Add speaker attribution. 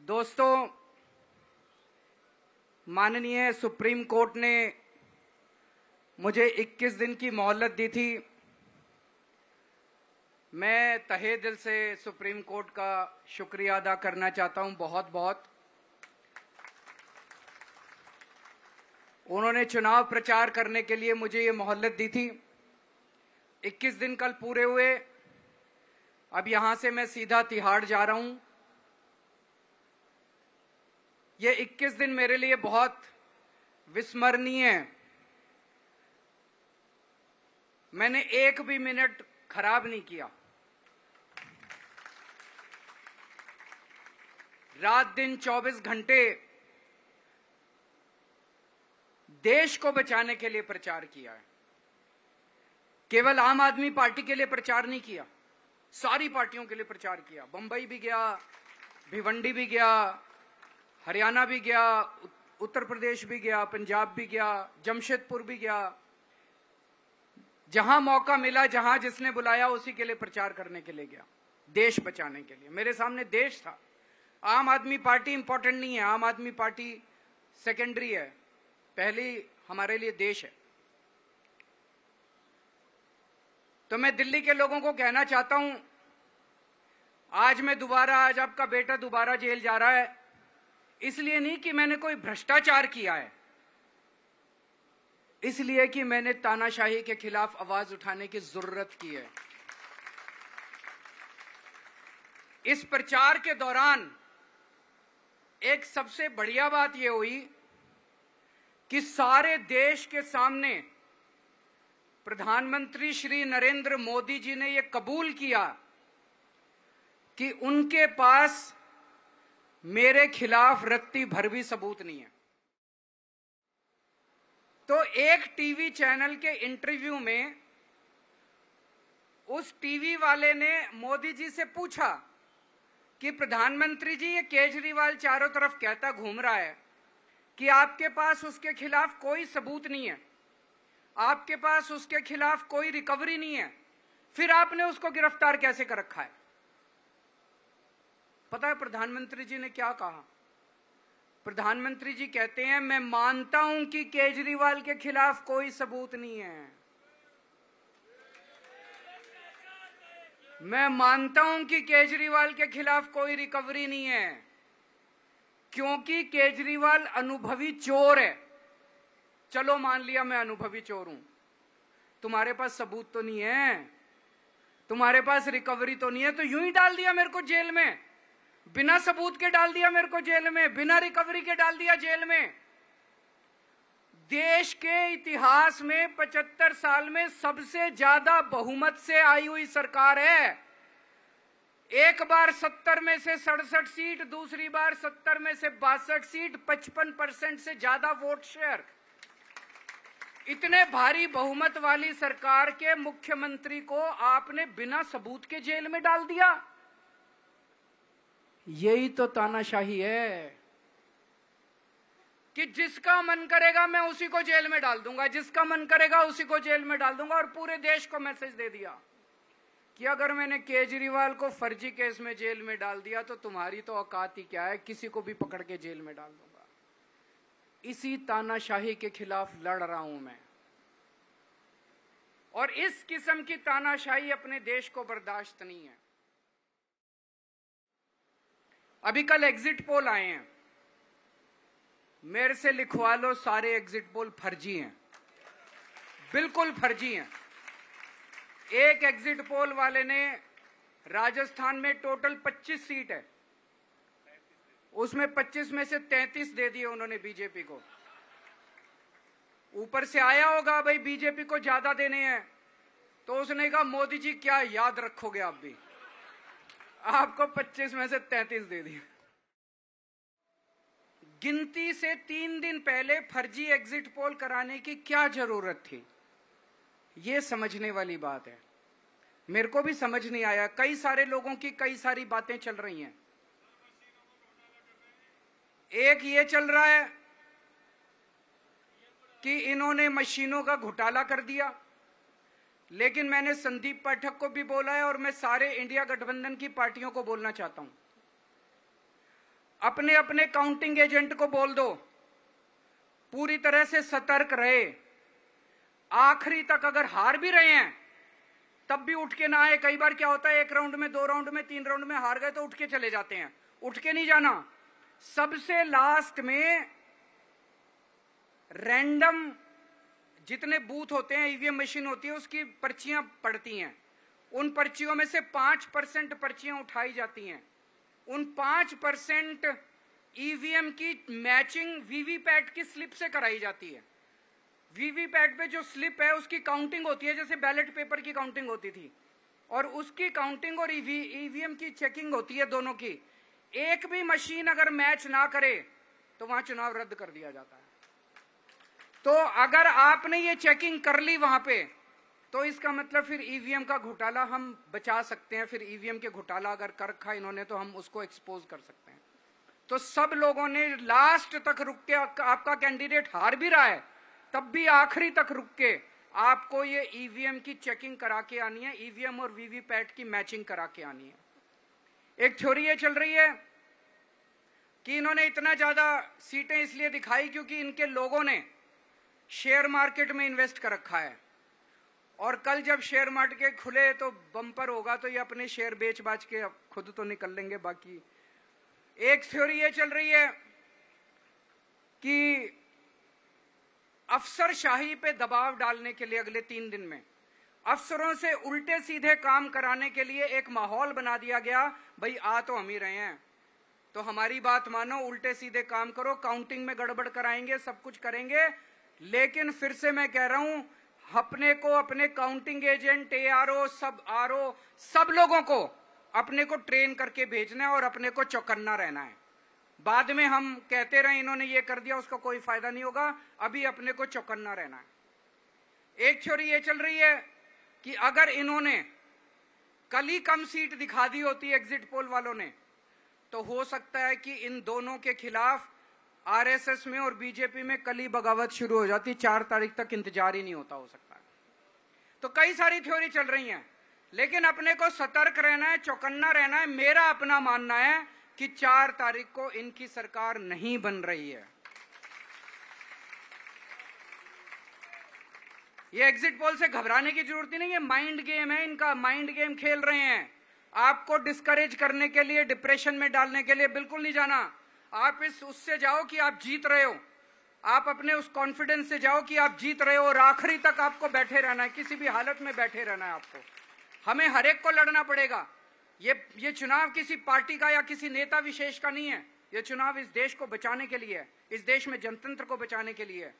Speaker 1: दोस्तों, माननीय supreme court ने मुझे 21 दिन की मोहलत दी थी। मैं तहे दिल से सुप्रीम कोर्ट का शुक्रिया अदा करना चाहता हूं, बहुत बहुत। उन्होंने चुनाव प्रचार करने के लिए मुझे ये मोहलत दी थी। 21 दिन कल पूरे हुए। अब यहां से मैं सीधा तिहाड़ जा रहा हूं। ये 21 दिन मेरे लिए बहुत विस्मरणीय है। मैंने एक भी मिनट खराब नहीं किया। रात दिन 24 घंटे देश को बचाने के लिए प्रचार किया है। केवल आम आदमी पार्टी के लिए प्रचार नहीं किया, सारी पार्टियों के लिए प्रचार किया। बंबई भी गया, भिवंडी भी गया, हरियाणा भी गया, उत्तर प्रदेश भी गया, पंजाब भी गया, जमशेदपुर भी गया। जहां मौका मिला, जहां जिसने बुलाया, उसी के लिए प्रचार करने के लिए गया, देश बचाने के लिए। मेरे सामने देश था। आम आदमी पार्टी इंपॉर्टेंट नहीं है, आम आदमी पार्टी सेकेंडरी है, पहली हमारे लिए देश है। तो मैं दिल्ली के लोगों को कहना चाहता हूं, आज आपका बेटा दोबारा जेल जा रहा है, इसलिए नहीं कि मैंने कोई भ्रष्टाचार किया है, इसलिए कि मैंने तानाशाही के खिलाफ आवाज उठाने की जरूरत की है। इस प्रचार के दौरान एक सबसे बढ़िया बात यह हुई कि सारे देश के सामने प्रधानमंत्री श्री नरेंद्र मोदी जी ने यह कबूल किया कि उनके पास मेरे खिलाफ रत्ती भर भी सबूत नहीं है। तो एक टीवी चैनल के इंटरव्यू में उस टीवी वाले ने मोदी जी से पूछा कि प्रधानमंत्री जी, ये केजरीवाल चारों तरफ कहता घूम रहा है कि आपके पास उसके खिलाफ कोई सबूत नहीं है, आपके पास उसके खिलाफ कोई रिकवरी नहीं है, फिर आपने उसको गिरफ्तार कैसे कर रखा है? पता है प्रधानमंत्री जी ने क्या कहा? प्रधानमंत्री जी कहते हैं, मैं मानता हूं कि केजरीवाल के खिलाफ कोई सबूत नहीं है, मैं मानता हूं कि केजरीवाल के खिलाफ कोई रिकवरी नहीं है, क्योंकि केजरीवाल अनुभवी चोर है। चलो मान लिया मैं अनुभवी चोर हूं, तुम्हारे पास सबूत तो नहीं है, तुम्हारे पास रिकवरी तो नहीं है, तो यूं ही डाल दिया मेरे को जेल में, बिना सबूत के डाल दिया मेरे को जेल में, बिना रिकवरी के डाल दिया जेल में। देश के इतिहास में 75 साल में सबसे ज्यादा बहुमत से आई हुई सरकार है। एक बार 70 में से 67 सीट, दूसरी बार 70 में से 62 सीट, 55% से ज्यादा वोट शेयर। इतने भारी बहुमत वाली सरकार के मुख्यमंत्री को आपने बिना सबूत के जेल में डाल दिया। यही तो तानाशाही है कि जिसका मन करेगा मैं उसी को जेल में डाल दूंगा, जिसका मन करेगा उसी को जेल में डाल दूंगा। और पूरे देश को मैसेज दे दिया कि अगर मैंने केजरीवाल को फर्जी केस में जेल में डाल दिया तो तुम्हारी तो औकात ही क्या है, किसी को भी पकड़ के जेल में डाल दूंगा। इसी तानाशाही के खिलाफ लड़ रहा हूं मैं, और इस किस्म की तानाशाही अपने देश को बर्दाश्त नहीं है। अभी कल एग्जिट पोल आए हैं, मेरे से लिखवा लो, सारे एग्जिट पोल फर्जी हैं, बिल्कुल फर्जी हैं। एक एग्जिट पोल वाले ने राजस्थान में टोटल 25 सीट है, उसमें 25 में से 33 दे दिए उन्होंने बीजेपी को। ऊपर से आया होगा भाई बीजेपी को ज्यादा देने हैं, तो उसने कहा मोदी जी क्या याद रखोगे आप भी, आपको 25 में से 33 दे दिए। गिनती से 3 दिन पहले फर्जी एग्जिट पोल कराने की क्या जरूरत थी, ये समझने वाली बात है। मेरे को भी समझ नहीं आया। कई सारे लोगों की कई सारी बातें चल रही हैं। एक ये चल रहा है कि इन्होंने मशीनों का घोटाला कर दिया, लेकिन मैंने संदीप पाठक को भी बोला है और मैं सारे इंडिया गठबंधन की पार्टियों को बोलना चाहता हूं, अपने अपने काउंटिंग एजेंट को बोल दो पूरी तरह से सतर्क रहे। आखिरी तक अगर हार भी रहे हैं तब भी उठ के ना आए। कई बार क्या होता है, 1 राउंड में, 2 राउंड में, 3 राउंड में हार गए तो उठ के चले जाते हैं। उठ के नहीं जाना। सबसे लास्ट में रैंडम जितने बूथ होते हैं, ईवीएम मशीन होती है, उसकी पर्चियां पड़ती हैं। उन पर्चियों में से 5% पर्चियां उठाई जाती हैं। उन 5% ईवीएम की मैचिंग वीवीपैट की स्लिप से कराई जाती है। वीवीपैट पे जो स्लिप है उसकी काउंटिंग होती है, जैसे बैलेट पेपर की काउंटिंग होती थी, और उसकी काउंटिंग और ईवीएम की चेकिंग होती है दोनों की। एक भी मशीन अगर मैच ना करे तो वहां चुनाव रद्द कर दिया जाता है। तो अगर आपने ये चेकिंग कर ली वहां पे, तो इसका मतलब फिर ईवीएम का घोटाला हम बचा सकते हैं। फिर ईवीएम के घोटाला अगर कर रखा इन्होंने तो हम उसको एक्सपोज कर सकते हैं। तो सब लोगों ने लास्ट तक रुक के, आपका कैंडिडेट हार भी रहा है तब भी आखिरी तक रुक के आपको ये ईवीएम की चेकिंग करा के आनी है, ईवीएम और वीवीपैट की मैचिंग करा के आनी है। एक थ्योरी ये चल रही है कि इन्होंने इतना ज्यादा सीटें इसलिए दिखाई क्योंकि इनके लोगों ने शेयर मार्केट में इन्वेस्ट कर रखा है, और कल जब शेयर मार्केट खुले तो बम्पर होगा तो ये अपने शेयर बेच बाच के खुद तो निकल लेंगे। बाकी एक थ्योरी ये चल रही है कि अफसरशाही पे दबाव डालने के लिए अगले 3 दिन में अफसरों से उल्टे सीधे काम कराने के लिए एक माहौल बना दिया गया। भाई आ तो हम ही रहे हैं तो हमारी बात मानो, उल्टे सीधे काम करो, काउंटिंग में गड़बड़ कराएंगे, सब कुछ करेंगे। लेकिन फिर से मैं कह रहा हूं, अपने को, अपने काउंटिंग एजेंट, एआरओ, सब आरओ, सब लोगों को अपने को ट्रेन करके भेजना है और अपने को चौकन्ना रहना है। बाद में हम कहते रहे इन्होंने ये कर दिया, उसका कोई फायदा नहीं होगा। अभी अपने को चौकन्ना रहना है। एक थ्योरी ये चल रही है कि अगर इन्होंने कल ही कम सीट दिखा दी होती एग्जिट पोल वालों ने, तो हो सकता है कि इन दोनों के खिलाफ आरएसएस में और बीजेपी में कल ही बगावत शुरू हो जाती। 4 तारीख तक इंतजार ही नहीं होता, हो सकता है। तो कई सारी थ्योरी चल रही हैं, लेकिन अपने को सतर्क रहना है, चौकन्ना रहना है। मेरा अपना मानना है कि 4 तारीख को इनकी सरकार नहीं बन रही है। ये एग्जिट पोल से घबराने की जरूरत ही नहीं है। माइंड गेम है इनका, माइंड गेम खेल रहे हैं। आपको डिस्करेज करने के लिए, डिप्रेशन में डालने के लिए बिल्कुल नहीं जाना। आप उससे जाओ कि आप जीत रहे हो। आप अपने उस कॉन्फिडेंस से जाओ कि आप जीत रहे हो, और आखिरी तक आपको बैठे रहना है, किसी भी हालत में बैठे रहना है आपको। हमें हर एक को लड़ना पड़ेगा। ये चुनाव किसी पार्टी का या किसी नेता विशेष का नहीं है। ये चुनाव इस देश को बचाने के लिए है, इस देश में जनतंत्र को बचाने के लिए है।